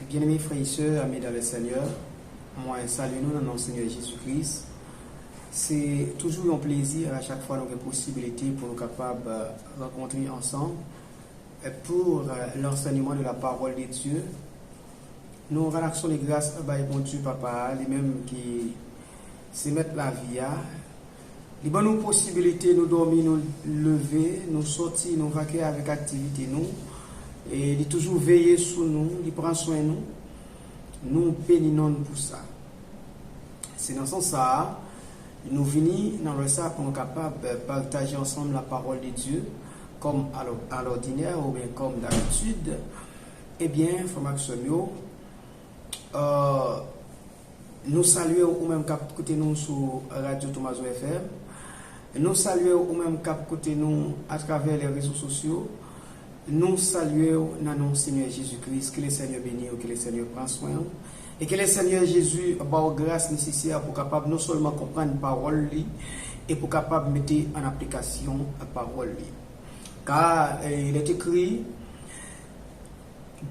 Bien-aimés frères et sœurs, amis dans le Seigneur, moi saluons dans notre Seigneur Jésus-Christ. C'est toujours un plaisir à chaque fois nous avons possibilité pour nous capables de rencontrer ensemble pour l'enseignement de la parole de Dieu. Nous relaxons les grâces à bon Dieu Papa, les mêmes qui se mettent la vie à. Les bonnes possibilités nous dormir, nous lever, nous sortir, nous vaquer avec activité nous. Et il toujours veiller sur nous, il prend soin de nous. Nous bénissons pour ça. C'est dans ce sens ça, nous venons dans le ça pour être capables de partager ensemble la parole de Dieu, comme à l'ordinaire ou bien comme d'habitude. Eh bien, frère Maximio, nous saluons au même cap côté nous sur Radio Tomaso FM. Nous saluons au même cap côté nous à travers les réseaux sociaux. Nous saluons dans notre Seigneur Jésus-Christ, que le Seigneur bénisse, que le Seigneur prend soin, et que le Seigneur Jésus ait la grâce nécessaire pour capable non seulement comprendre la parole, et pour capable mettre en application la parole. Car il est écrit,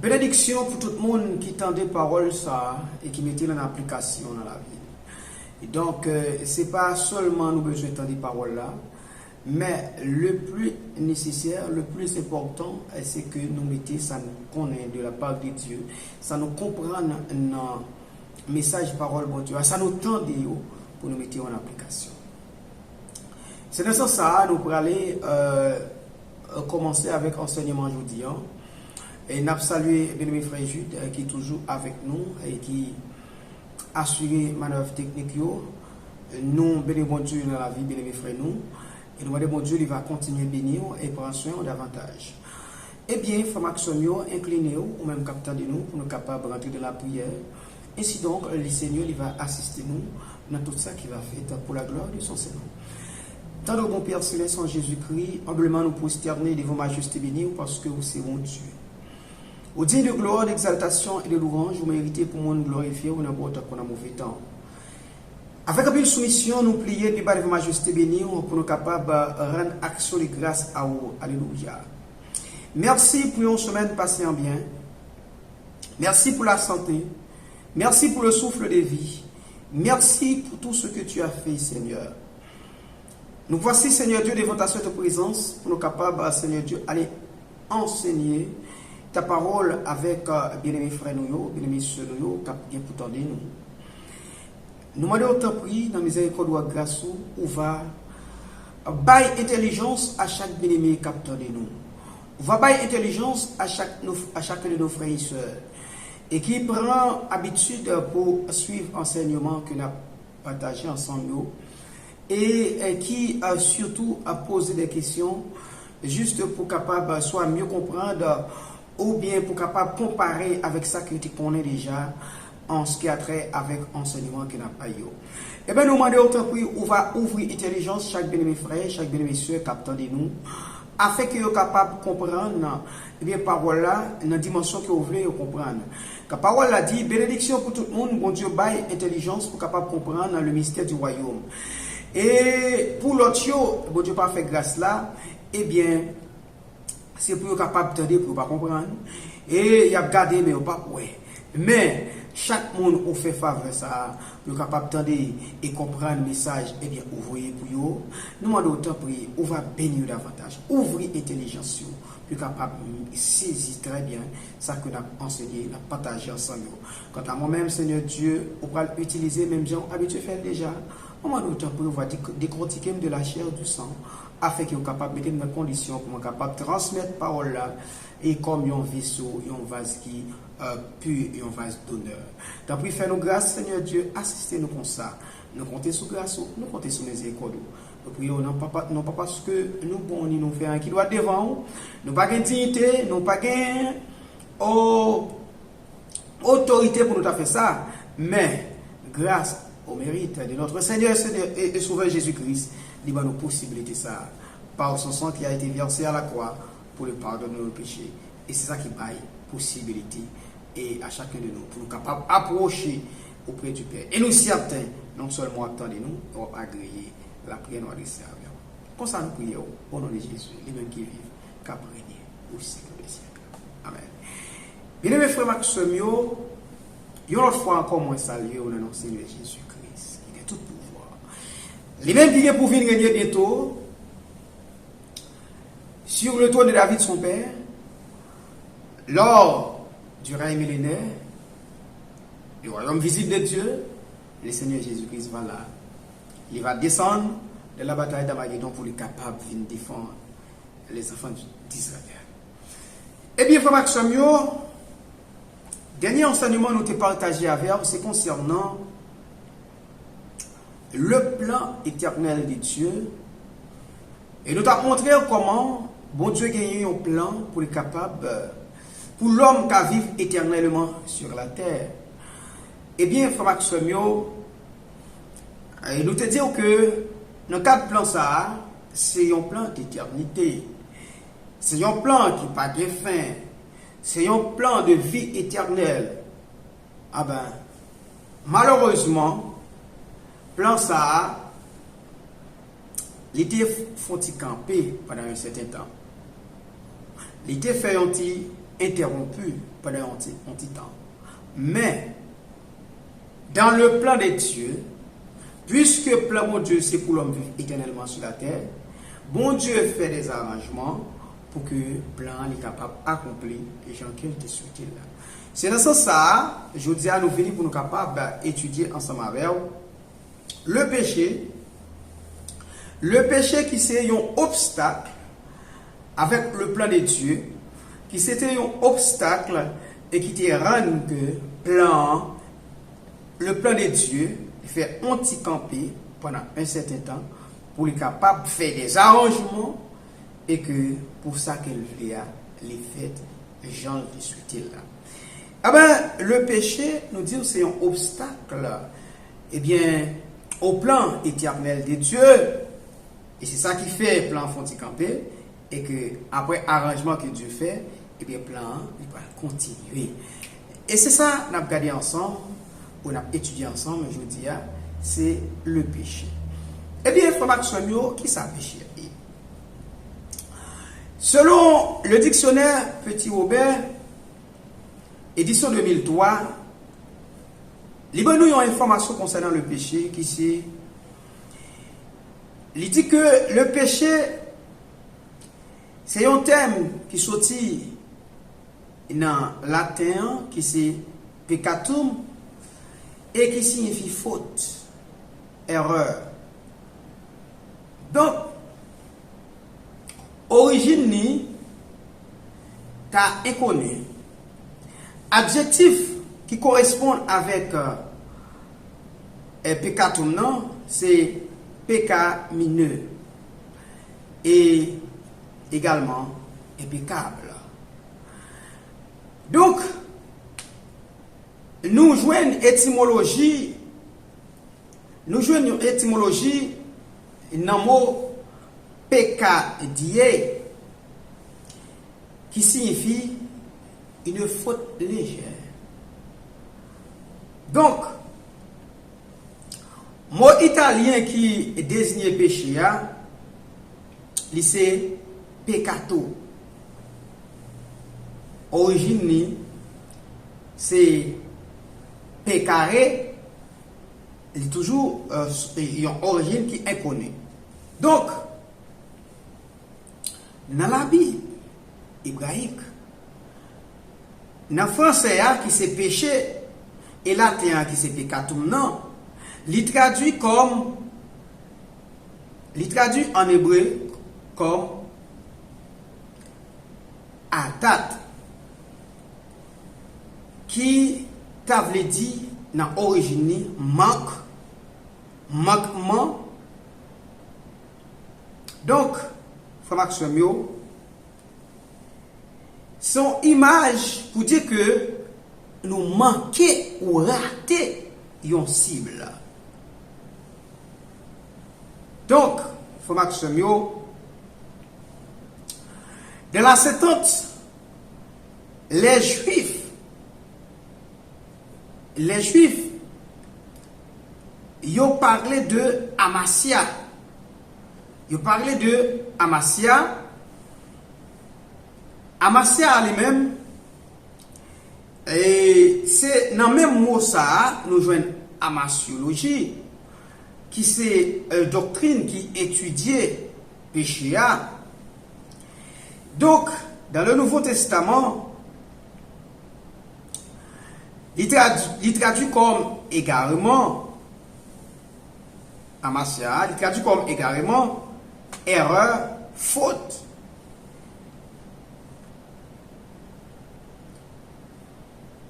bénédiction pour tout le monde qui tendait parole ça, et qui mettait en application dans la vie. Et donc, ce n'est pas seulement nous besoin d'entendre parole là, mais le plus nécessaire, le plus important, c'est que nous mettons ça nous connaît de la part de Dieu, ça nous comprend dans le message parole de Dieu, ça nous tend pour nous mettre en application. C'est dans ce sens ça, nous pourrons aller commencer avec l'enseignement aujourd'hui. Et nous saluons bien-aimé frère Jude qui est toujours avec nous et qui assure manœuvre technique. Nous bénissons Dieu dans la vie, bien-aimé frère nous. Et nous demandons Dieu, il va continuer à bénir et prendre soin davantage. Eh bien, frère Maximio, inclinez-vous, ou même capteur de nous, pour nous capables de rentrer dans la prière. Ainsi donc, le Seigneur, il va assister nous dans tout ça qu'il va faire pour la gloire de son Seigneur. Tant de bon Père Céleste en Jésus-Christ, humblement nous prosterner devant majesté bénie, parce que vous c'est mon Dieu. Au digne de gloire, d'exaltation et de louange, vous méritez pour moi nous glorifier, ou n'importe quoi dans mauvais temps. Avec une soumission, nous plions devant la majesté bénie pour nous capables de rendre action de grâce à vous. Alléluia. Merci pour une semaine passée en bien. Merci pour la santé. Merci pour le souffle de vie. Merci pour tout ce que tu as fait, Seigneur. Nous voici, Seigneur Dieu, devant ta sainte présence, pour nous capables, Seigneur Dieu, aller enseigner ta parole avec bien-aimés frères nous, bien-aimés sœurs nous, qui bien pour tendre nous. Nous demandons autant prix dans miséricorde ou grâce ou va bailler intelligence à chaque bien-aimé capteur de nous. On va bailler intelligence à chacun de nos frères et sœurs et qui prend habitude pour suivre l'enseignement que nous avons partagé ensemble et qui surtout a posé des questions juste pour capable soit mieux comprendre ou bien pour capable comparer avec ça que tu connais déjà en ce qui a trait avec l'enseignement que nous avons eu. Eh bien, nous demandons autant prix, on va ouvrir l'intelligence chaque bien-aimé frère, chaque bien-aimé sœur captant de nous, afin que vous capable de comprendre, eh bien, parole là, dans la dimension que vous voulez comprendre. La parole là dit, bénédiction pour tout le monde, bon Dieu, baille intelligence pour capable de comprendre le mystère du royaume. Et pour l'autre, bon Dieu, pas fait grâce là, eh bien, c'est pour capable de t'aider pour pas comprendre. Et il y a gardé, mais pas ouais. Mais, chaque monde qui fait faveur ça, nous capable d'entendre et comprendre le message, eh bien, ouvrez pour vous. Nous demandons autant prier, on va bénir davantage. Ouvrez l'intelligence, pour capable de saisir très bien ça que nous avons enseigné, nous avons partagé ensemble. Quant à moi-même, Seigneur Dieu, on va utiliser même gens habitués à faire déjà. On demande autant prier, on va décortiquer de la chair du sang, afin que vous capable de mettre dans les conditions pour être capable de transmettre la parole là, et comme un vaisseau, un vase qui pur et un vase d'honneur. Donc, puis, fais-nous grâce, Seigneur Dieu, assistez-nous comme ça. Nous comptons sur grâce, nous comptons sur miséricorde. Nous prions, non pas parce que nous, bon, nous faisons un qui doit devant, nous pas de dignité, nous pas de autorité pour nous faire ça, mais grâce au mérite de notre Seigneur et Sauveur Jésus-Christ, il va nous possibiliter ça, par son sang qui a été versé à la croix pour le pardon de nos péchés. Et c'est ça qui baille possibilité et à chacun de nous pour nous capables d'approcher auprès du Père. Et nous certains, non seulement attendez-nous, pour agréer la prière de servir. Comme ça nous prions au nom de Jésus, les mêmes qui vivent, qu'à régner au siècle des siècles. Amen. Bien aimé frère Maxime, une autre fois encore, moi saluer au nom de Seigneur Jésus-Christ, qui a tout pouvoir. Les mêmes qui viennent pour venir régner bientôt sur le trône de David, son père, lors du règne millénaire, le royaume visible de Dieu, le Seigneur Jésus-Christ va là. Il va descendre de la bataille d'Armageddon pour être capable de défendre les enfants d'Israël. Eh bien, frère Maxime, dernier enseignement que nous avons partagé avec vous, c'est concernant le plan éternel de Dieu. Et nous avons montré comment bon Dieu a gagné un plan pour être capable, pour l'homme qui vit éternellement sur la terre. Eh bien, frère Maxime, nous te disons que dans le cadre de plan ça, c'est un plan d'éternité. C'est un plan qui n'a pas de fin. C'est un plan de vie éternelle. Ah ben, malheureusement, plan ça, il était fait camper pendant un certain temps. Il était fait interrompu pendant un petit temps. Mais, dans le plan de Dieu, puisque le plan de Dieu, c'est pour l'homme vivre éternellement sur la terre, bon Dieu fait des arrangements pour que le plan soit capable d'accomplir les gens qu'il te souhaite là. C'est dans ce sens, je dis à nous venir pour nous capables d'étudier ensemble avec vous le péché. Le péché qui c'est un obstacle avec le plan de Dieu, qui c'était un obstacle et qui te rend que le plan de Dieu fait anti-camper pendant un certain temps pour être capable de faire des arrangements et que pour ça qu'elle voulait les fêtes, gens le souhaitaient là. Ah ben, le péché, nous dit, c'est un obstacle, eh bien, au plan éternel de Dieu. Et c'est ça qui fait le plan anti-camper et que après arrangement que Dieu fait, eh bien, le plan, il va continuer. Et c'est ça, nous avons regardé ensemble, on a étudié ensemble, je vous dis, c'est le péché. Eh bien, frère Maxime, qui ça péché? Selon le dictionnaire Petit Robert, édition 2003, il y a une information concernant le péché qui c'est. Il dit que le péché, c'est un terme qui sortit dans latin, qui c'est peccatum, et qui signifie faute, erreur. Donc, origine ni ta inconnue. Adjectif qui correspond avec peccatum non, c'est pécamineux et également impeccable. Donc, nous jouons une étymologie dans le mot peccadie qui signifie une faute légère. Donc, mot italien qui désigne péché, c'est peccato. Origine, c'est peccare, il est toujours une origine qui est inconnue. Donc, dans la Bible hébraïque, dans le français qui c'est péché et latin qui c'est peccatum, non, il traduit en hébreu comme atat, qui t'avait dit dans l'origine manquement. Donc, frère Maxime, son image pour dire que nous manquons ou ratons une cible. Donc, frère Maxime, dans la Septante, les Juifs, ils ont parlé de Amasia. Ils ont parlé de Amasia. Amasia lui-même, Et c'est dans le même mot ça, nous jouons amasiologie, qui c'est une doctrine qui étudie péché. Donc, dans le Nouveau Testament, il traduit comme égarement, amasia, il traduit comme égarement, erreur, faute.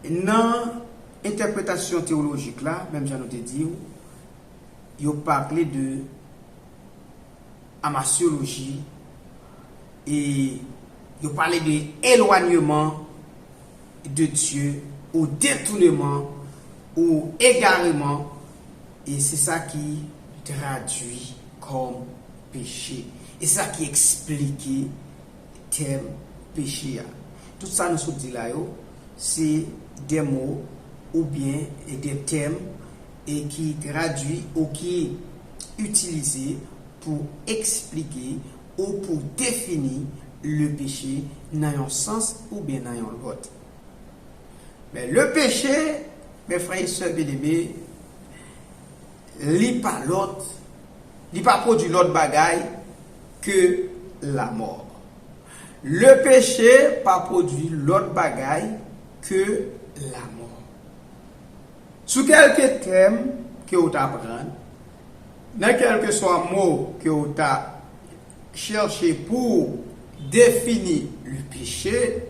Dans l'interprétation théologique là, même j'en ai dit, il a parlé de amasiologie et il a parlé de éloignement de Dieu ou détournement ou égarement, et c'est ça qui traduit comme péché, et c'est ça qui explique le terme péché. Tout ça nous sommes dit là, c'est des mots ou bien des termes et qui traduit ou qui utilisés pour expliquer ou pour définir le péché dans un sens ou bien dans un autre. Mais le péché, mes frères et sœurs bien-aimés, il pas l'autre, il pas produit l'autre bagaille que la mort. Le péché pas produit l'autre bagaille que la mort. Sous quelques thèmes que vous apprenez, dans quel que soit mot que vous cherché pour définir le péché,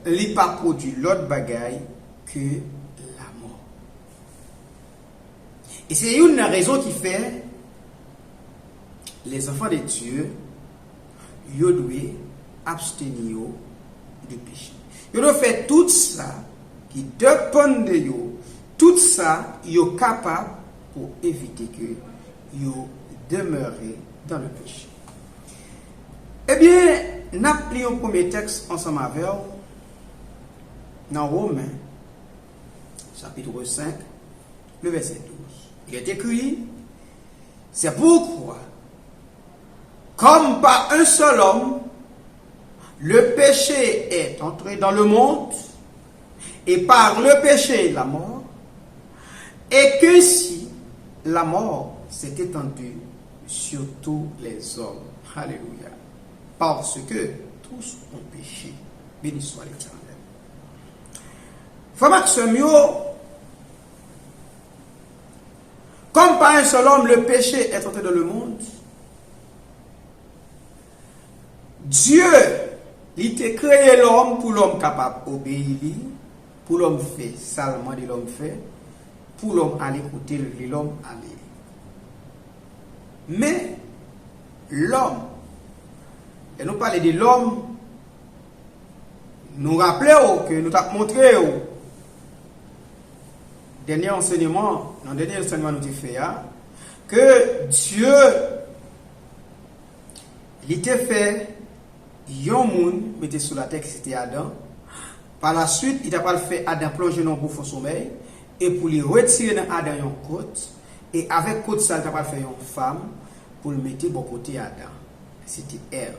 il n'a pas produit l'autre bagaille que la mort. Et c'est une raison qui fait les enfants de Dieu, ils doivent abstenir du péché. Ils doivent faire tout ça qui dépend de eux. Tout ça, ils sont capables pour éviter que ils demeurent dans le péché. Eh bien, nous appelons le premier texte ensemble avec vous dans Romains, chapitre 5, le verset 12. Il est écrit, c'est pourquoi, comme par un seul homme, le péché est entré dans le monde, et par le péché, la mort, et que si la mort s'est étendue sur tous les hommes. Alléluia. Parce que tous ont péché. Béni soit l'Éternel. Frère Maxime, comme par un seul homme, le péché est entré dans le monde, Dieu, il a créé l'homme pour l'homme capable d'obéir, pour l'homme fait salement de l'homme fait, pour l'homme aller écouter l'homme aller. Mais l'homme, et nous parlons de l'homme, nous rappelons que nous avons montré dernier enseignement, dans le dernier enseignement nous avons fait, que Dieu, il était fait, yon moun mettait sur la terre, c'était Adam. Par la suite, il a pas fait Adam plonger dans le profond sommeil, et pour lui retirer dans Adam une côte, et avec côte ça, il a pas fait une femme, pour le mettre bon côté Adam. C'était Ève.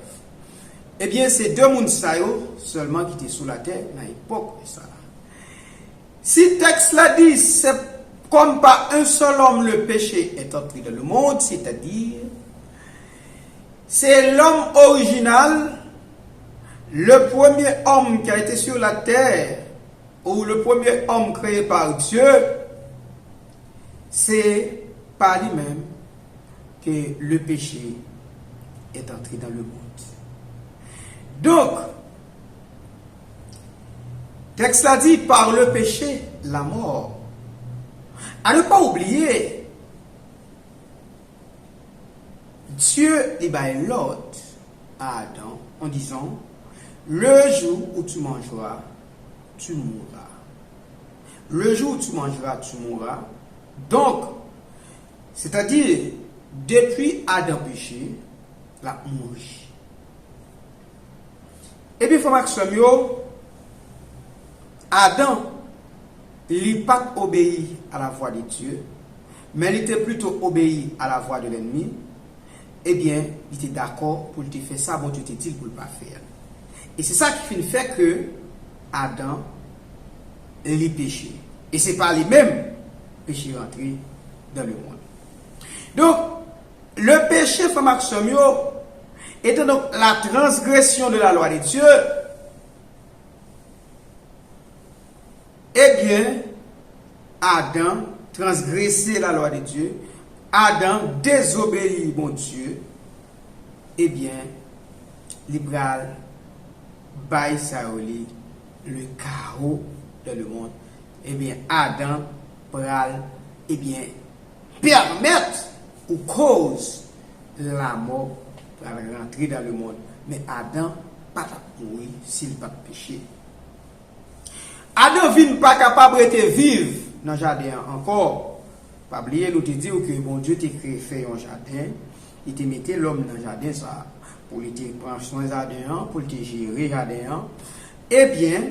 Eh bien, c'est deux mondes seulement qui étaient sous la terre dans l'époque de ça. Si le texte l'a dit, c'est comme par un seul homme le péché est entré dans le monde, c'est-à-dire, c'est l'homme original, le premier homme qui a été sur la terre, ou le premier homme créé par Dieu, c'est par lui-même que le péché est entré dans le monde. Donc, texte a dit par le péché, la mort. À ne pas oublier, Dieu est l'ordre à Adam en disant, le jour où tu mangeras, tu mourras. Le jour où tu mangeras, tu mourras. Donc, c'est-à-dire, depuis Adam péché, la mort. Et puis, il faut que Adam, il n'a pas obéi à la voix de Dieu, mais il était plutôt obéi à la voix de l'ennemi. Eh bien, il était d'accord pour te faire ça, bon Dieu te dit pour ne pas faire. Et c'est ça qui fait que Adam les péchés. Et c'est pas les mêmes péchés rentrés dans le monde. Donc, le péché, frère Maxime, étant donc la transgression de la loi de Dieu, eh bien, Adam transgressait la loi de Dieu, Adam désobéit mon Dieu, eh bien, libéral, bail saoli, le chaos dans le monde, eh bien, Adam pral, eh bien, permettre ou cause la mort pour rentrer dans le monde. Mais Adam pas mourir s'il pas péché. Adam vient pas capable de vivre dans le jardin encore. Pas oublier nous te dire que bon Dieu t'a créé fait un jardin, il te mettait l'homme dans le jardin ça pour lui te prendre soin jardin, pour te gérer jardin. Eh bien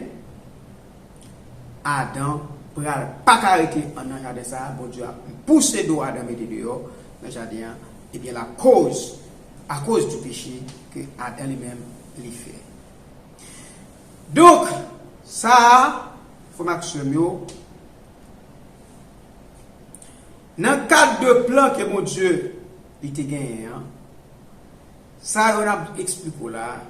Adam pral pas arrêter dans le jardin ça, bon Dieu a poussé d'eau Adam et dehors dans le jardin. Eh bien la cause à cause du péché que Adam lui-même l'a fait. Donc ça faut Maxime dans le cadre de plan que mon Dieu il te gagné, ça on a expliqué là.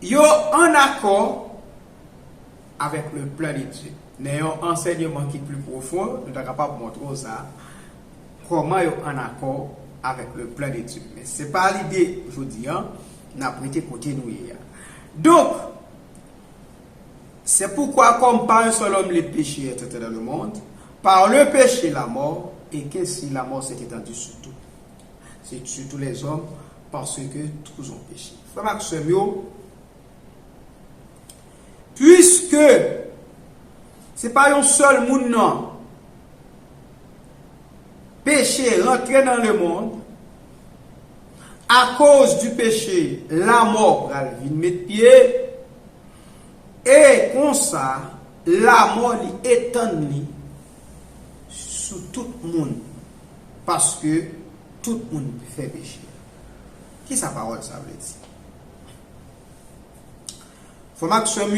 Yo en accord avec le plan de Dieu. Mais un enseignement qui est plus profond, nous sommes capables de montrer ça. Comment yo en accord avec le plan de Dieu. Mais ce n'est pas l'idée, je dis, on a prêté côté nous hier. Donc, c'est pourquoi, comme par un seul homme, les péchés étaient dans le monde, par le péché, la mort, et que si la mort s'est étendue sur tout. C'est sur tous les hommes, parce que tous ont péché. Frère Maxime, puisque ce n'est pas un seul monde, non, péché rentré dans le monde, à cause du péché, la mort va venir mettre pied, et comme ça, la mort est étendue sur tout le monde, parce que tout le monde fait péché. Qui sa parole ça veut dire? Faut Maxime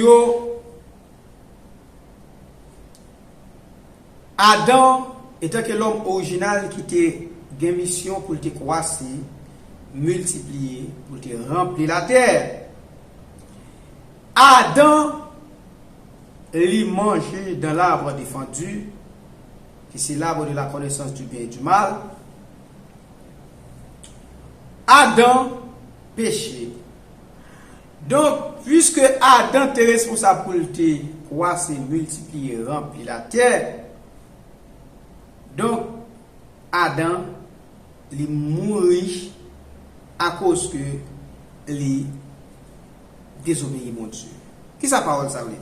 Adam étant que l'homme original qui était une mission pour te croître, multiplier, pour te remplir la terre. Adam, il mangeait dans l'arbre défendu, qui c'est l'arbre de la connaissance du bien et du mal. Adam péché. Donc, puisque Adam était responsable pour te croître, multiplier, remplir la terre, donc, Adam, il mourit à cause que il désobéit mon Dieu. Qui sa parole ça veut dire?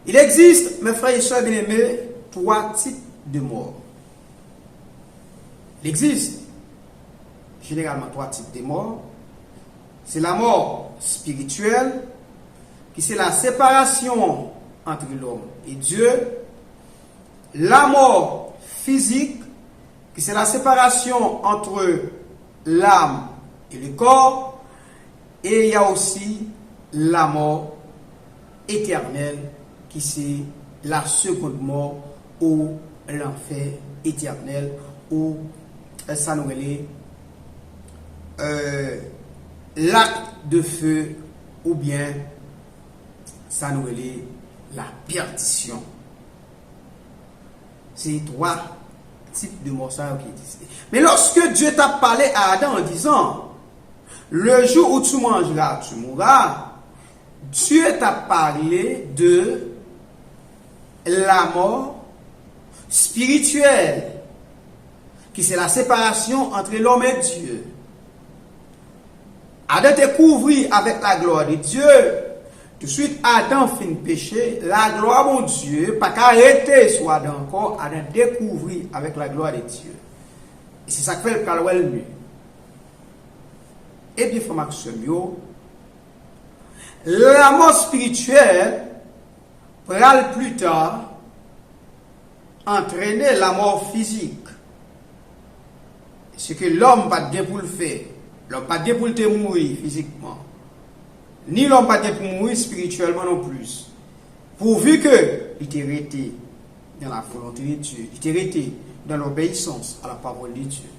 Il existe, mes frères et sœurs bien-aimés, 3 types de morts. Il existe généralement 3 types de morts. C'est la mort spirituelle, qui c'est la séparation entre l'homme et Dieu. La mort physique, qui c'est la séparation entre l'âme et le corps. Et il y a aussi la mort éternelle, qui c'est la seconde mort, ou l'enfer éternel, ou ça nous est lac de feu, ou bien ça nous est la perdition. C'est 3 types de morts qui existent. Mais lorsque Dieu t'a parlé à Adam en disant, le jour où tu mangeras, tu mourras, Dieu t'a parlé de la mort spirituelle, qui c'est la séparation entre l'homme et Dieu. Adam te couvrit avec la gloire de Dieu. Tout de suite, Adam fin péché, la gloire de Dieu, pas qu'arrêter sur Adam encore, Adam découvrit avec la gloire de Dieu. Et c'est ça que fait le calwell mieux. Et bien, frère Maxime, la mort spirituelle pourra plus tard entraîner la mort physique. Ce que l'homme pas bien pour le faire. L'homme pas bien pour te mourir physiquement. ni l'homme pas pour mourir spirituellement non plus. Pourvu que il était resté dans la volonté de Dieu, il était resté dans l'obéissance à la parole de Dieu.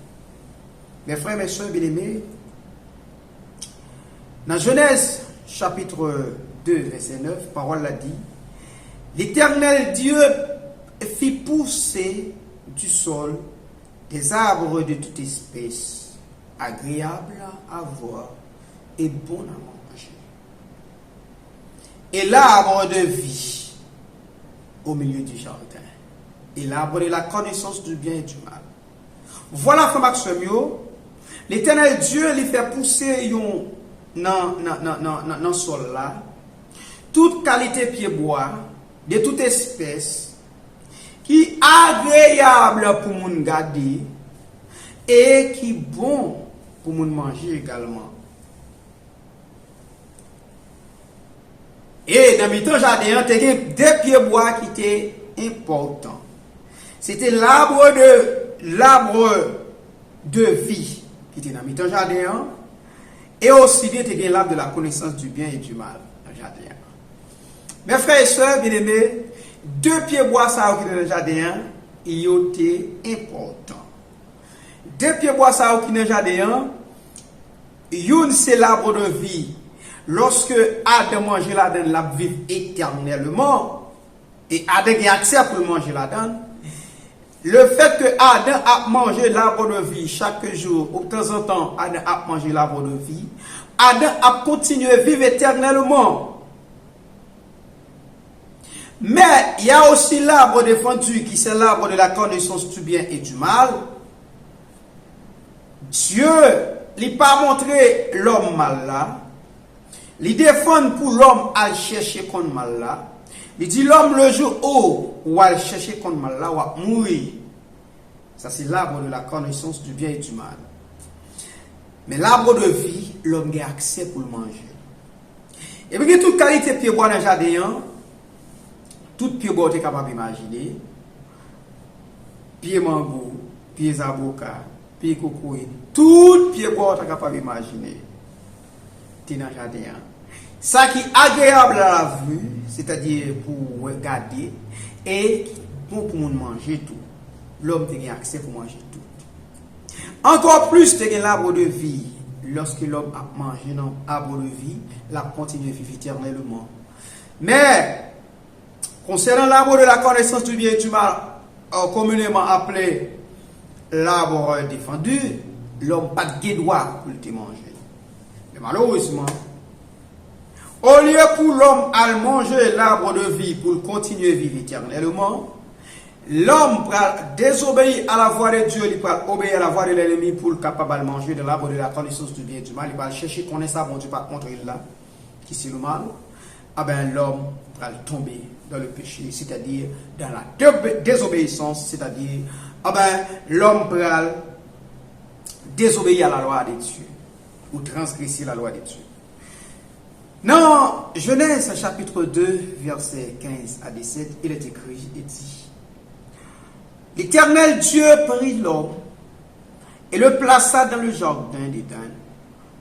Mes frères, mes soeurs bien-aimés, dans Genèse chapitre 2, verset 9, parole l'a dit, l'Éternel Dieu fit pousser du sol des arbres de toute espèce, agréables à voir et bons à manger. Et l'arbre de vie au milieu du jardin. Et l'arbre de la connaissance du bien et du mal. Voilà, frère Maximio, l'Éternel Dieu lui fait pousser dans le sol là, toute qualité pied bois, de toute espèce, qui est agréable pour moun garder et qui est bon pour moun manger également. Et dans le temps jardin, il y a deux pieds bois qui étaient importants. C'était l'arbre de vie qui était dans le temps jardin. Et aussi, il y a l'arbre de la connaissance du bien et du mal dans le jardin. Mes frères et sœurs, bien aimés, deux pieds bois ça qui dans le jardin, ils étaient importants. Deux pieds bois ça qui dans le jardin, une c'est l'arbre de vie. Lorsque Adam mangeait la donne, la vivre éternellement, et Adam a accès pour manger la donne, le fait que Adam a mangé l'arbre de vie chaque jour, ou de temps en temps, Adam a mangé l'arbre de vie, Adam a continué à vivre éternellement. Mais il y a aussi l'arbre défendu, qui c'est l'arbre de la connaissance du bien et du mal. Dieu n'a pas montré l'homme mal là. Il défend pour l'homme à chercher contre mal là. Il dit l'homme le jour où à chercher contre mal là, va mourir. Ça c'est l'arbre de la connaissance du bien et du mal. Mais l'arbre de vie, l'homme a accès pour le manger. Et puis toute qualité de pied bois dans le jardin, tout pied bois tu es capable d'imaginer. Pied mango, pied avocat, pied cocoïne, tout pied bois tu es capable d'imaginer. Tu es dans le jardin. Ça qui est agréable à la vue, c'est-à-dire pour regarder, et bon pour manger tout. L'homme a accès pour manger tout. Encore plus, tu as l'arbre de vie. Lorsque l'homme a mangé dans l'arbre de vie, il a continué à vivre éternellement. Mais, concernant l'arbre de la connaissance du bien et du mal, communément appelé l'arbre défendu, l'homme n'a pas de droit pour le manger. Mais malheureusement, au lieu pour l'homme à manger l'arbre de vie pour continuer à vivre éternellement, l'homme va désobéir à la voix de Dieu, il va obéir à la voix de l'ennemi pour le capable de manger de l'arbre de la connaissance du bien et du mal. Il va chercher qu'on ait ça, bon Dieu, pas contre là, qui c'est le mal. Ah ben l'homme va tomber dans le péché, c'est-à-dire dans la désobéissance, c'est-à-dire, ah ben l'homme va désobéir à la loi de Dieu, ou transgresser la loi de Dieu. Dans Genèse chapitre 2, versets 15 à 17, il est écrit et dit: L'Éternel Dieu prit l'homme et le plaça dans le jardin d'Éden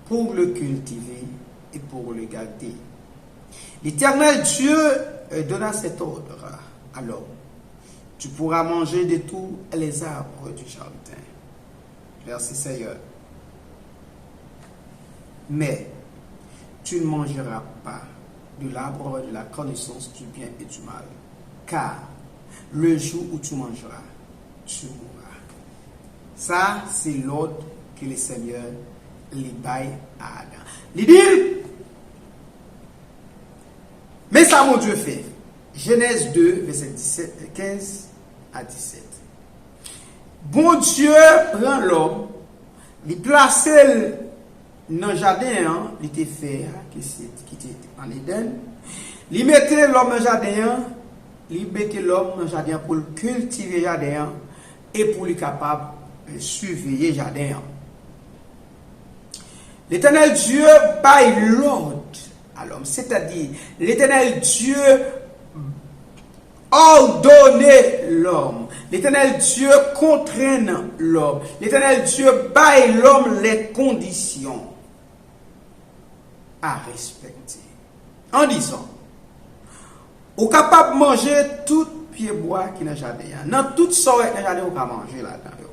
pour le cultiver et pour le garder. L'Éternel Dieu donna cet ordre à l'homme: Tu pourras manger de tous les arbres du jardin. Verset 16. Mais tu ne mangeras pas de l'arbre de la connaissance du bien et du mal, car le jour où tu mangeras, tu mourras. Ça, c'est l'ordre que le Seigneur lui baille à Adam. Il dit, mais ça, mon Dieu fait. Genèse 2, verset 15 à 17. Bon Dieu prend l'homme, il place dans le jardin, il était fait, qui était en Éden. Il mettait l'homme dans le jardin, il mettait l'homme dans le jardin pour cultiver le jardin et pour lui capable de surveiller le jardin. L'Éternel Dieu baille l'ordre à l'homme, c'est-à-dire l'Éternel Dieu ordonnait l'homme. L'Éternel Dieu contraint l'homme. L'Éternel Dieu baille l'homme les conditions. à respecter. En disant, ou capable de manger tout pied bois qui n'a jardin. Dans toute sorte de jardin, on peut manger là-dedans.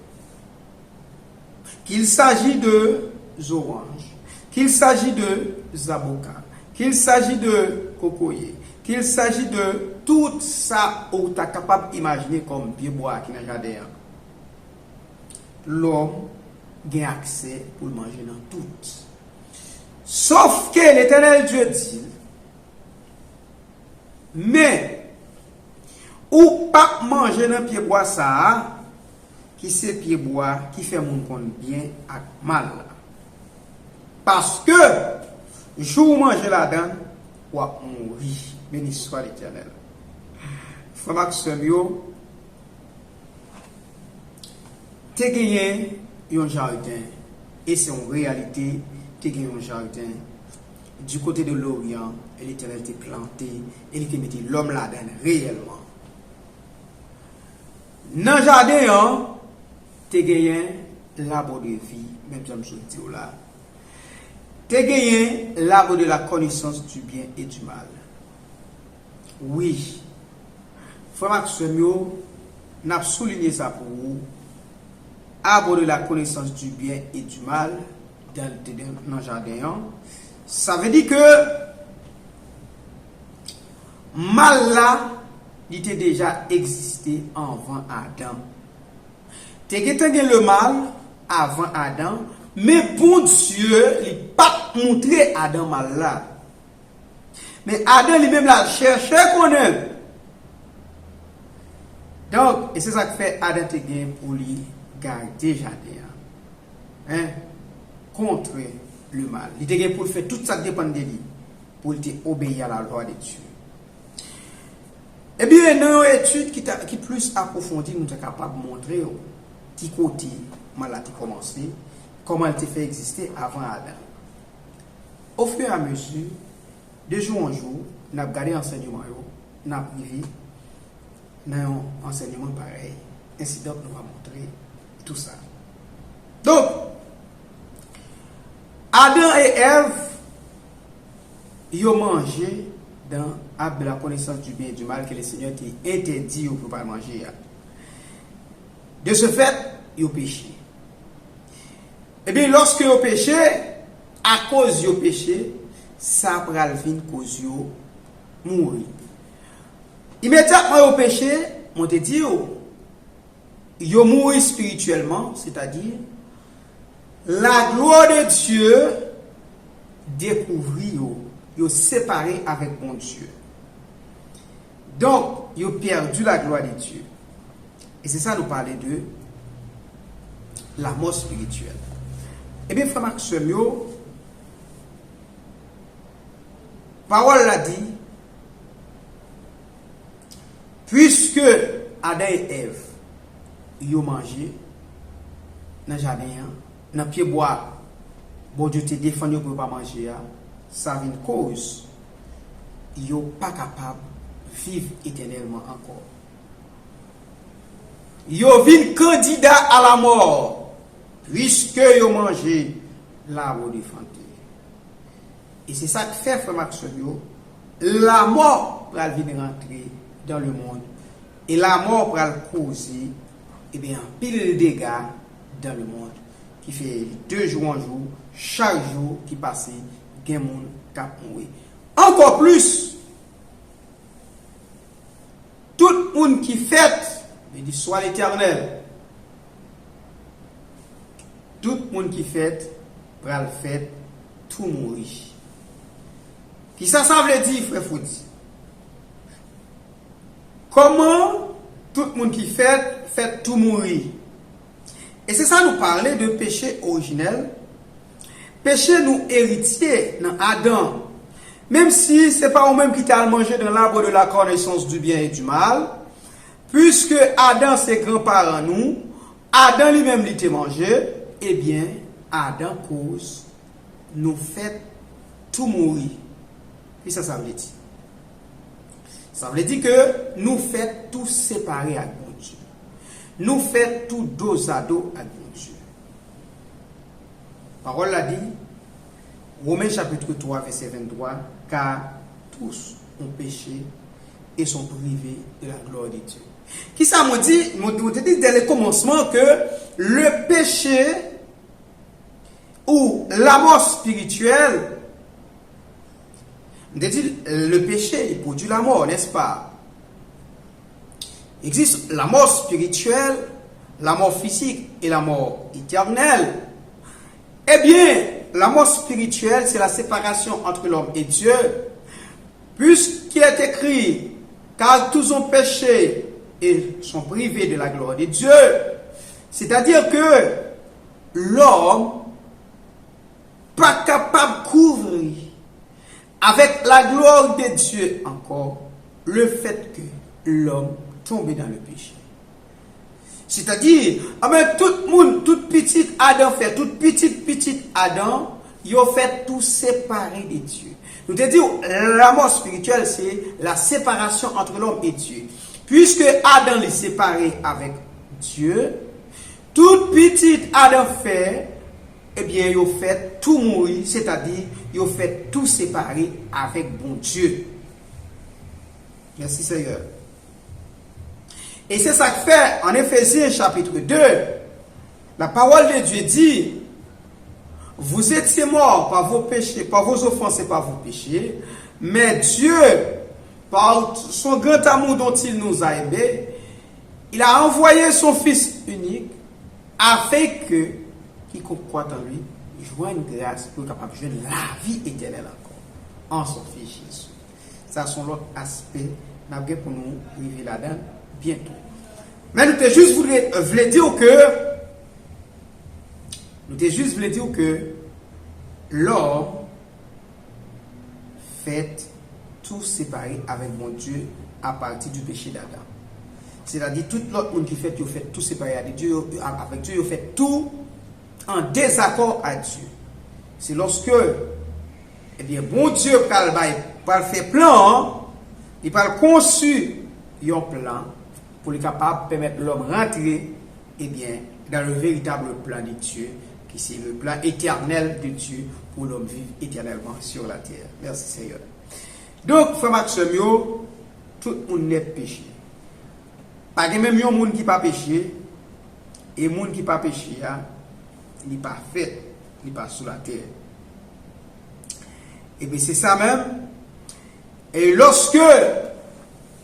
Qu'il s'agit de oranges, qu'il s'agit de avocats, qu'il s'agit de cocoyer, qu'il s'agit de tout ça où tu es capable d'imaginer comme pied bois qui n'a jardin. L'homme a accès pour le manger dans tout. Sauf que l'Éternel Dieu dit, mais ou pas manger dans pied bois ça, qui c'est pied bois qui fait mon compte bien et mal. Parce que jour manger là-dedans, ou mourir. Béni soit l'Éternel. Frère Maxime, tu as gagné un jardin, et c'est en réalité, tu as gagné un jardin du côté de l'Orient, et l'Éternel t'a planté, et il t'a mis l'homme là-dedans réellement. Dans le jardin, tu as gagné l'arbre de vie, même si je dis là. Tu as gagné l'arbre de la connaissance du bien et du mal. Oui. Frère Maxime, n'a souligné ça pour vous. Arbre de la connaissance du bien et du mal dans le jardin. Ça veut dire que mal là, il était déjà existé avant Adam. Tu as le mal avant Adam, mais bon Dieu, il n'a pas montré Adam mal là. Mais Adam lui-même l'a cherché qu'on aime. Donc, et c'est ça que fait Adam te gagne pour lui garder jardin. Hein? Contre le mal. Il te gagne pour faire tout ça dépend de lui. Pour te obéir à la loi de Dieu. Eh bien, dans une étude qui plus approfondie, nous sommes capables de montrer qui côté mal a commencé, comment elle te fait exister avant Adam. Au fur et à mesure, de jour en jour, nous avons gardé l'enseignement, nous avons privé dans un enseignement pareil. Ainsi donc, nous allons montrer tout ça. Donc, Adam et Ève, ils ont mangé dans l'arbre de la connaissance du bien et du mal que le Seigneur t'a interdit pour ne pas manger. De ce fait, ils ont péché. Et bien, lorsque ils ont péché, à cause du péché, ça pral fin cause yo mourir. Immédiatement au péché, on te dit yo mourir spirituellement, c'est-à-dire la gloire de Dieu découvrit yo séparé avec mon Dieu. Donc, yo perdu la gloire de Dieu. Et c'est ça nous parler de la mort spirituelle. Eh bien, frère Maxime, parole l'a dit, puisque Adam et Ève, ils ont mangé dans le jardin, dans le pied bois, bon Dieu te défendu pour ne pas manger, ça a une cause, ils ne sont pas capables de vivre éternellement encore. Ils ont vu candidat à la mort, puisque ils ont mangé l'arbre de fanté. Et c'est ça que fait frère Maxime, la mort pour venir rentrer dans le monde. Et la mort pour causer pile de dégâts dans le monde. Qui fait 2 jours en jour, chaque jour qui passe, il y a des gens qui mourent. Encore plus, tout le monde qui fête, mais dit soit l'Éternel. Tout le monde qui fête, va le faire, tout mourir. Qui ça veut dire, frère Fouti? Comment tout le monde qui fait tout mourir? Et c'est ça nous parler de péché originel. Péché nous héritier dans Adam. Même si ce n'est pas vous-même qui t'a mangé dans l'arbre de la connaissance du bien et du mal. Puisque Adam c'est grand-parent nous. Adam lui-même il t'a mangé. Eh bien, Adam cause nous fait tout mourir. Et ça veut dire. Ça veut dire que nous faisons tout séparer avec bon Dieu. Nous faisons tout dos à dos avec bon Dieu. La parole a dit, Romains chapitre 3, verset 23, car tous ont péché et sont privés de la gloire de Dieu. Qui ça m'a dit dès le commencement que le péché ou la mort spirituelle, le péché il produit la mort, n'est-ce pas? Il existe la mort spirituelle, la mort physique et la mort éternelle. Eh bien, la mort spirituelle, c'est la séparation entre l'homme et Dieu. Puisqu'il est écrit, car tous ont péché et sont privés de la gloire de Dieu. C'est-à-dire que l'homme pas capable de couvrir avec la gloire de Dieu encore le fait que l'homme tombe dans le péché. C'est-à-dire, tout le monde, toute petite Adam fait, toute petite Adam, ils ont fait tout séparé de Dieu. Nous te disons, la mort spirituelle, c'est la séparation entre l'homme et Dieu. Puisque Adam est séparé avec Dieu, toute petite Adam fait, eh bien, ils ont fait tout mourir, c'est-à-dire, ils ont fait tout séparer avec bon Dieu. Merci Seigneur. Et c'est ça que fait en Éphésiens chapitre 2, la parole de Dieu dit, vous étiez morts par vos péchés, par vos offenses et par vos péchés, mais Dieu, par son grand amour dont il nous a aimés, il a envoyé son Fils unique afin que quiconque croit en lui joigne grâce pour capable de joindre la vie éternelle encore en son Fils Jésus. Ça sont l'autre aspect pour nous arriver là-dedans bientôt. Mais nous te juste voulu dire que l'homme fait tout séparé avec mon Dieu à partir du péché d'Adam. C'est-à-dire tout l'autre monde qui fait tout séparé avec Dieu, il fait tout en désaccord avec Dieu. C'est lorsque bon Dieu va faire plan, il va conçu un plan pour être capable de permettre l'homme rentrer dans le véritable plan de Dieu, qui c'est le plan éternel de Dieu pour l'homme vivre éternellement sur la terre. Merci Seigneur. Donc, frère Maxime, tout le monde est péché. Pas même un monde qui n'a pas péché, et le monde qui n'a pas péché, il n'est pas fait, il n'est pas sur la terre. Et bien c'est ça même. Et lorsque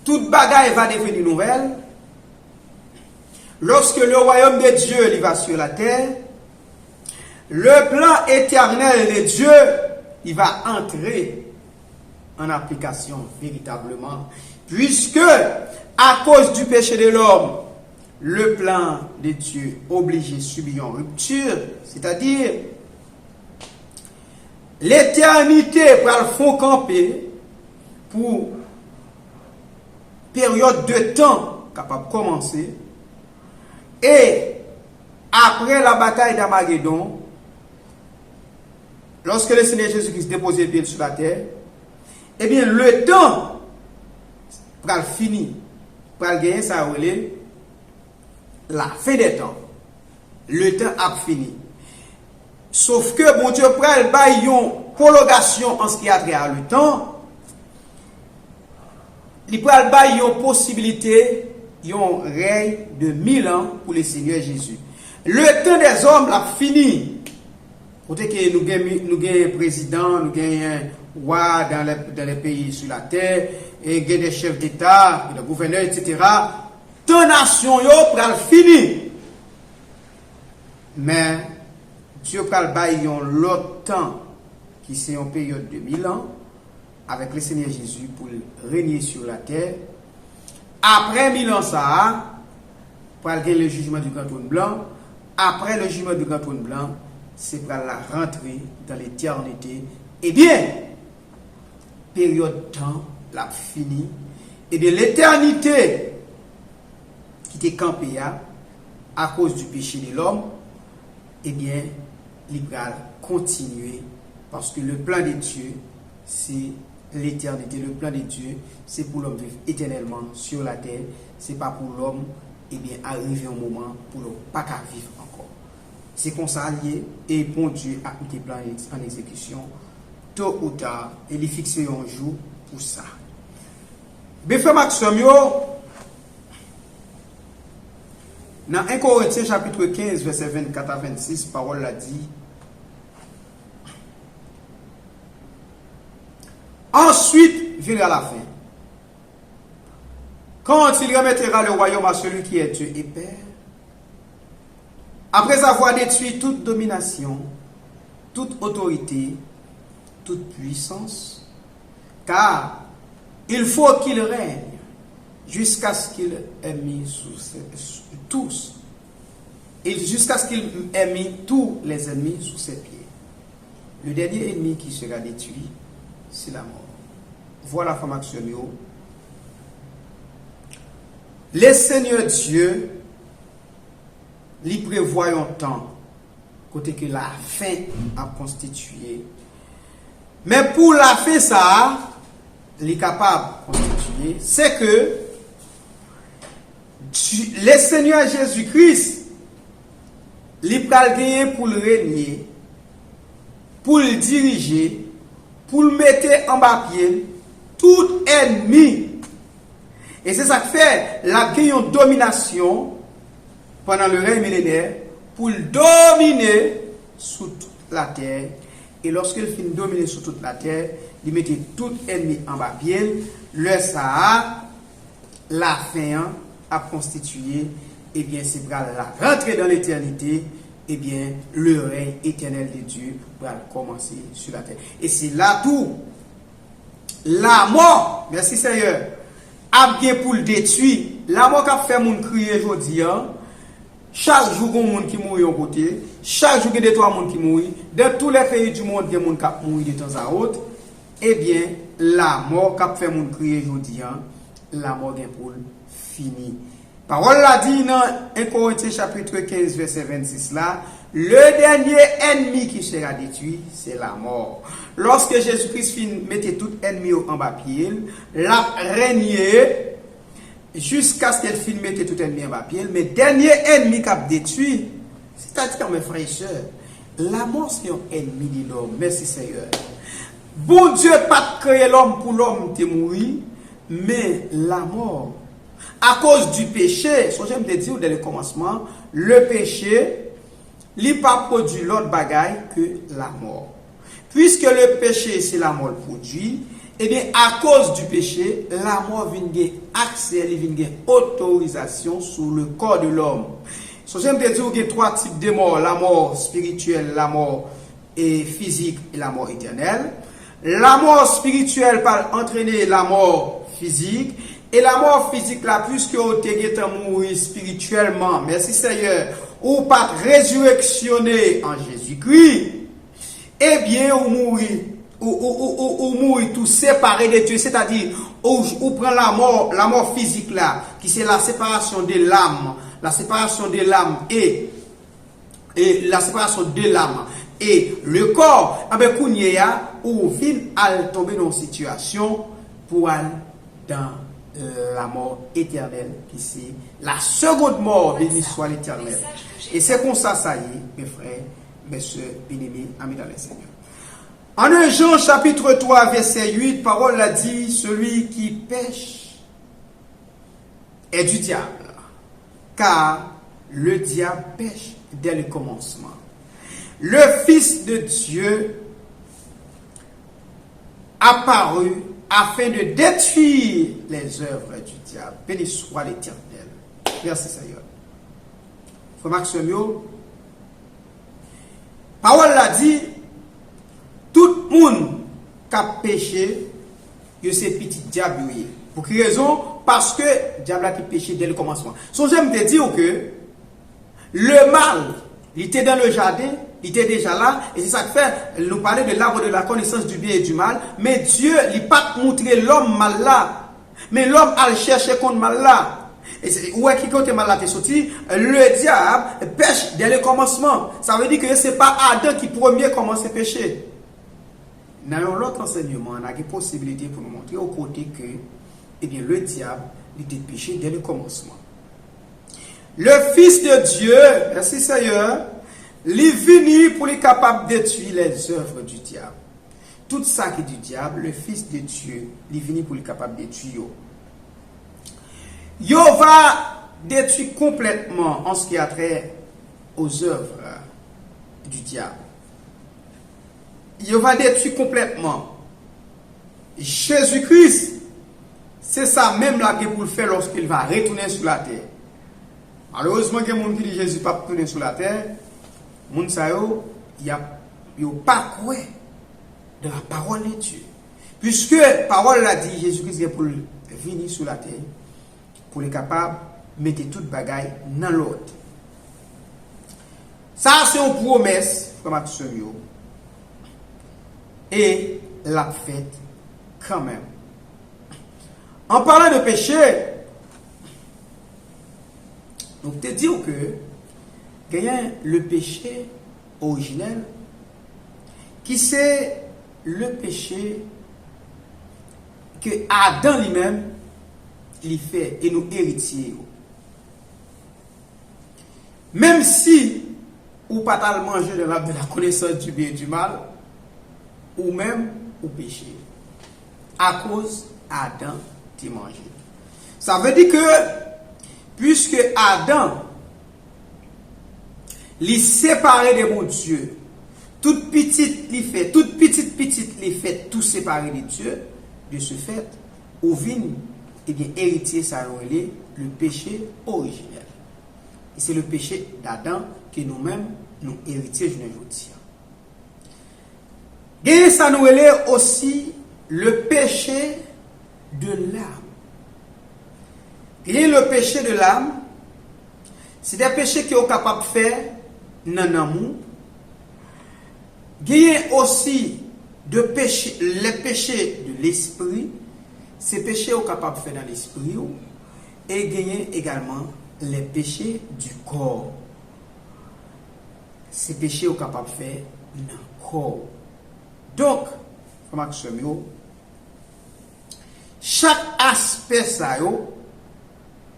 toute bagaille va devenir nouvelle, lorsque le royaume de Dieu il va sur la terre, le plan éternel de Dieu il va entrer en application véritablement, puisque à cause du péché de l'homme, le plan de Dieu obligé subir une rupture, c'est-à-dire l'éternité pour le fond camper pour période de temps capable de commencer, et après la bataille d'Armageddon, lorsque le Seigneur Jésus-Christ déposait le pied sur la terre, eh bien le temps pour le finir, pour le gagner, ça relève la fin des temps. Le temps a fini. Sauf que bon Dieu prend une prolongation en ce qui a trait à le temps. Il prend une possibilité, un règne de 1000 ans pour le Seigneur Jésus. Le temps des hommes l'a fini. Côté que nous avons un président, nous avons un roi dans les pays sur la terre, et nous avons des chefs d'État, des gouverneurs, etc. Tant nation yo pral fini. Mais Dieu pral bailler l'autre temps qui c'est une période de 1000 ans avec le Seigneur Jésus pour régner sur la terre. Après 1000 ans ça, pour le jugement du grand trône blanc. Après le jugement du grand trône blanc, c'est pour la rentrée dans l'éternité. Eh bien, période de temps la fini et de l'éternité qui était campé à cause du péché de l'homme, eh bien, il va continuer parce que le plan de Dieu, c'est l'éternité. Le plan de Dieu, c'est pour l'homme vivre éternellement sur la terre. C'est pas pour l'homme, eh bien, arriver un moment pour l'homme pas vivre encore. C'est comme ça lié et bon Dieu a mis des plans en exécution tôt ou tard, il est fixé un jour pour ça. Bien, frère Maxime, dans 1 Corinthiens chapitre 15, verset 24 à 26, parole l'a dit. Ensuite viendra la fin. Quand il remettra le royaume à celui qui est Dieu et Père, après avoir détruit toute domination, toute autorité, toute puissance, car il faut qu'il règne jusqu'à ce qu'il ait mis tous, et jusqu'à ce qu'il ait mis tous les ennemis sous ses pieds. Le dernier ennemi qui sera détruit, c'est la mort. Voilà, femme Axionio. Les Seigneurs Dieu, lui prévoit un temps, côté que la fin a constitué. Mais pour la fin, ça, il est capable de constituer, c'est que le Seigneur Jésus-Christ, il va gagner pour le régner, pour le diriger, pour le mettre en bas pied, tout ennemi. Et c'est ça qui fait la gagne domination pendant le règne millénaire pour dominer sur toute la terre. Et lorsqu'il finit de dominer sur toute la terre, il mettait tout ennemi en bas pied. Le Sahara, la fin a constitué, et bien c'est pour la rentrer dans l'éternité, et bien le règne éternel de Dieu va commencer sur la terre. Et c'est là tout. La mort, merci Seigneur, a bien pour le détruire. La mort qui a fait mon crier aujourd'hui, chaque jour, il y a des gens qui mourent à côté, chaque jour, il y a des gens qui mourent. Dans tous les pays du monde, il y a des gens qui mourent de temps à autre. Eh bien, la mort qui a fait mon crier aujourd'hui, la mort est pour fini. Parole l'a dit dans 1 Corinthiens chapitre 15, verset 26 là, le dernier ennemi qui sera détruit, c'est la mort. Lorsque Jésus-Christ mettait tout ennemi en bas pied, l'a régné jusqu'à ce qu'elle finisse mettait tout ennemi en bas pied, mais dernier ennemi qui a détruit, c'est-à-dire mes frères et sœurs, la mort c'est un ennemi de l'homme. Merci Seigneur. Bon Dieu pas créé l'homme pour l'homme de mourir, mais la mort, à cause du péché, ce que j'aime te dire dès le commencement, le péché, il n'a pas produit l'autre bagaille que la mort. Puisque le péché, c'est la mort produit, et bien à cause du péché, la mort vient gagner accès, elle vient gagner autorisation sur le corps de l'homme. Ce que j'aime te dire qu'il y a trois types de morts, la mort spirituelle, la mort physique et la mort éternelle. La mort spirituelle peut entraîner la mort physique. Et la mort physique là, puisque vous êtes mort spirituellement, merci Seigneur, ou pas résurrectionné en Jésus-Christ, eh bien, vous mourrez, ou mourir tout séparé de Dieu, c'est-à-dire, ou prend la mort physique là, qui c'est la séparation de l'âme, la séparation de l'âme et la séparation de l'âme et le corps, avec Kounia, ou vient à tomber dans une situation pour aller dans la mort éternelle, qui c'est la seconde mort, béni soit l'Éternel. Et c'est comme ça, ça y est, mes frères, mes soeurs, bien-aimés, amis dans le Seigneur. En 1 Jean chapitre 3, verset 8, parole a dit, celui qui pêche est du diable, car le diable pêche dès le commencement. Le Fils de Dieu apparu afin de détruire les œuvres du diable. Béni soit l'Éternel. Merci Seigneur. Frère Maxime, parole l'a dit, tout le monde qui a péché, c'est petit diable. Pour quelle raison? Parce que le diable a péché dès le commencement. So, j'aime te dire que le mal, il était dans le jardin, il était déjà là, et c'est ça qui fait, nous parler de l'arbre de la connaissance du bien et du mal, mais Dieu n'a pas montré l'homme mal là, mais l'homme a cherché contre mal là. Et où est-ce que mal là t'es sorti? Le diable pêche dès le commencement. Ça veut dire que ce n'est pas Adam qui premier commence à pécher. Dans l'autre enseignement, on a des possibilités pour nous montrer au côté que eh bien, le diable était péché dès le commencement. Le Fils de Dieu, merci Seigneur, il est venu pour être capable de détruire les œuvres du diable. tout ça qui est du diable, le Fils de Dieu, il venu pour le capable de détruire. Yo va détruire complètement en ce qui a trait aux œuvres du diable. Yo va détruire complètement. Jésus-Christ, c'est ça même là qu'il pour le faire lorsqu'il va retourner sur la terre. Malheureusement, il y a des gens qui disent Jésus pas retourner sur la terre. Les gens, il n'y a pas quoi de la parole de Dieu. Puisque la parole l'a dit, Jésus-Christ est pour venir sur la terre, pour être capable de mettre toute bagaille dans l'ordre. Ça, c'est une promesse, comme et la fête quand même. En parlant de péché, donc te dire que il y a le péché originel qui c'est le péché que Adam lui-même il fait et nous héritiers. Même si ou pas tal manger de la connaissance du bien et du mal, ou même au péché, à cause Adam t'y mangé. Ça veut dire que puisque Adam les séparé de mon Dieu, toute petite les fait, toute petite les fait, tout séparé de Dieu, de ce fait, au vin, et bien héritier ça le péché originel. Et c'est le péché d'Adam que nous-mêmes nous héritiers je ne vous dis. Et ça nous est aussi le péché de l'âme. Et le péché de l'âme, c'est des péchés qui sont capables de faire dans l'amour. Il y a aussi de péché, les péchés de l'esprit. Ces péchés sont capables de faire dans l'esprit. Et il y a également les péchés du corps. Ces péchés sont capables de faire dans le corps. Donc, chaque aspect ça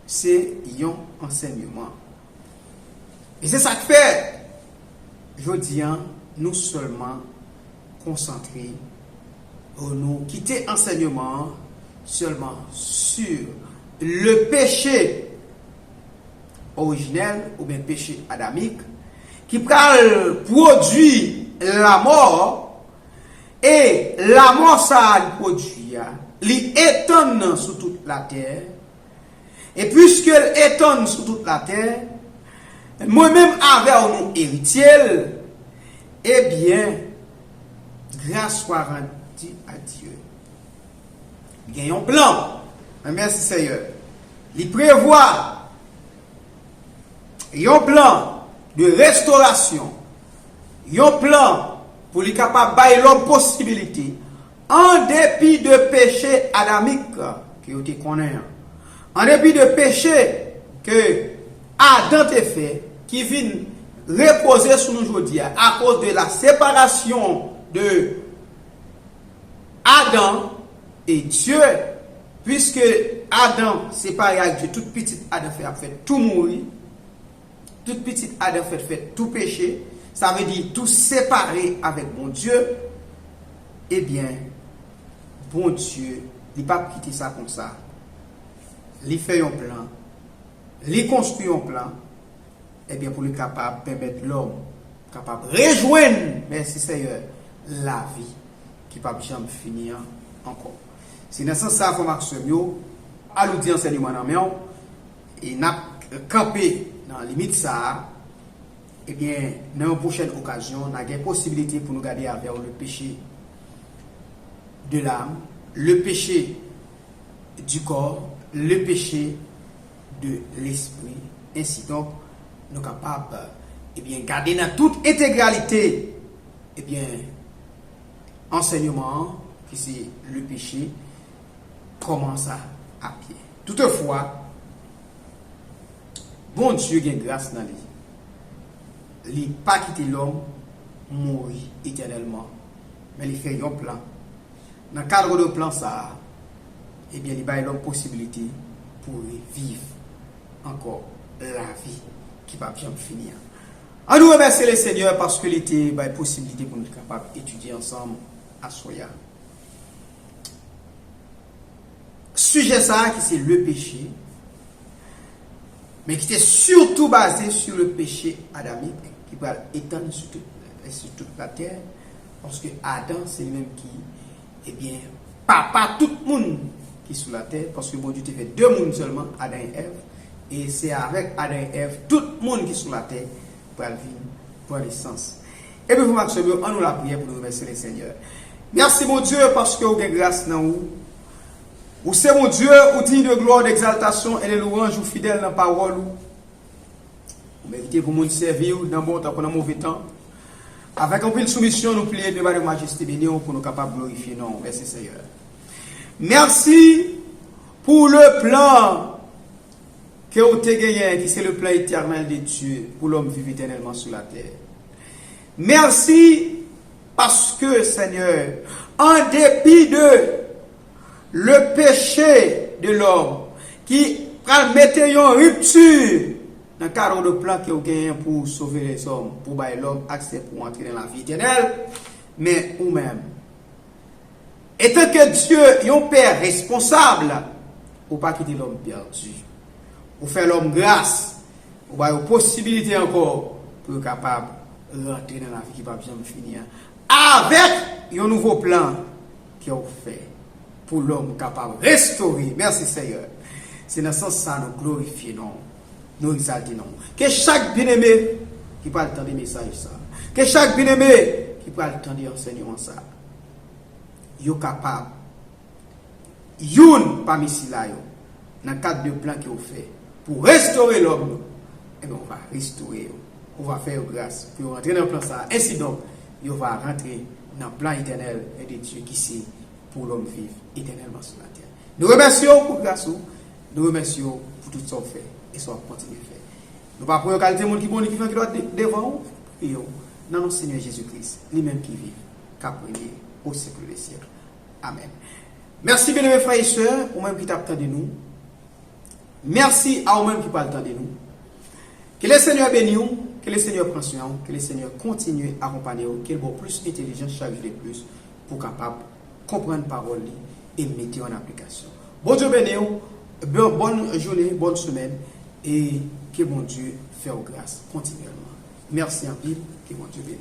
c'est un enseignement. Et c'est ça que fait, je dis, nous seulement concentrer, nous quitter enseignement seulement sur le péché originel ou bien péché adamique qui produit la mort. Et la mort ça produit, il étonne sur toute la terre. Et puisqu'elle étonne sur toute la terre, moi-même avec nous héritiers, eh bien, grâce soit rendue à Dieu. Il y a un plan. Merci Seigneur. Il prévoit un plan de restauration. Un plan pour lui capable bailler l'homme possibilité en dépit de péché adamique que vous connaissez, en dépit de péché que Adam a fait qui vient reposer sur nous aujourd'hui à cause de la séparation de Adam et Dieu, puisque Adam séparé avec Dieu, toute petite Adam fait tout mourir, toute petite Adam fait tout péché. Ça veut dire tout séparé avec mon Dieu. Eh bien, bon Dieu, il n'a pas quitté ça comme ça. Il fait un plan. Il construit un plan. Eh bien, pour le capable de permettre l'homme capable de rejoindre, merci Seigneur, la vie qui ne peut jamais finir encore. C'est dans ce sens ça, Maximio, à nous dire enseignement dans main, et n'a campé dans la limite ça. Eh bien, dans une prochaine occasion, on a des possibilités pour nous garder avec le péché de l'âme, le péché du corps, le péché de l'esprit. Ainsi donc, nous sommes capables eh bien, garder dans toute intégralité eh bien, enseignement, qui c'est le péché, comment ça à pied. Toutefois, bon Dieu a grâce dans lui. Il n'a pas quitté l'homme mourir éternellement, mais il fait un plan. Dans le cadre de plan, ça, eh bien, il a l'homme possibilité pour vivre encore la vie qui va bien finir. On nous remercie le Seigneur parce qu'il était une possibilité pour nous capables d'étudier ensemble à Soya. Sujet ça qui c'est le péché, mais qui était surtout basé sur le péché adamique qui va étendre sur toute la terre, parce que Adam c'est lui-même qui, eh bien, papa tout le monde qui est sur la terre, parce que bon Dieu te fait deux mondes seulement, Adam et Ève, et c'est avec Adam et Ève tout le monde qui est sur la terre pour vivre pour l'essence. Et puis vous m'acceptez, on nous la prière pour nous remercier le Seigneur. Merci mon Dieu parce que vous avez grâce dans vous. Ou c'est mon Dieu, ou digne de gloire, d'exaltation et de louange, ou fidèle dans la parole. Vous méritez pour nous servir dans bon temps, dans mauvais temps. Avec un peu de soumission, nous prions devant la majesté bénie pour nous capables de glorifier. Non, merci Seigneur. Merci pour le plan que vous avez gagné, qui c'est le plan éternel de Dieu pour l'homme vivre éternellement sur la terre. Merci parce que Seigneur, en dépit de le péché de l'homme qui mettait en rupture dans le cadre de plan que vous gagnez pour sauver les hommes, pour bailler l'homme accès pour entrer dans la vie éternelle, mais vous-même. Étant que Dieu est un père responsable, ou pas quitter l'homme perdu, ou faire l'homme grâce, ou bailler une possibilité encore pour être capable de rentrer dans la vie qui va bien finir, avec un nouveau plan qui vous fait. Pour l'homme capable de restaurer. Merci Seigneur. C'est dans ce sens ça nous glorifions, nous exaltons. Que chaque bien-aimé qui parle le temps des messages ça, que chaque bien-aimé qui parle le temps des enseignements ça, yo capable, youn parmi si là, dans le cadre de plan que vous fait pour restaurer l'homme, et bien on va restaurer, on va faire grâce pour rentrer dans le plan ça. Ainsi donc, on va rentrer dans le plan éternel et de Dieu qui sait pour l'homme vivre éternellement sur la terre. Nous remercions pour grâce, nous remercions pour tout ce qu'on fait et ce qu'on continue à faire. Nous ne pouvons pas qualité de monde qui bon qui fait qui doit devant nous. Dans notre Seigneur Jésus-Christ, lui-même qui vit, qu'à prier au siècle des siècles. Amen. Merci bien mes frères et sœurs, au même qui t'attendent de nous. Merci à vous-même qui parlent de nous. Que le Seigneur bénisse, que le Seigneur prenne soin, que le Seigneur continue à accompagner, qu'il soit plus intelligent chaque jour de plus pour capable comprendre parole et mettre en application. Bon Dieu béni, bonne journée, bonne semaine et que bon Dieu fasse grâce continuellement. Merci en pile, que bon Dieu bénisse.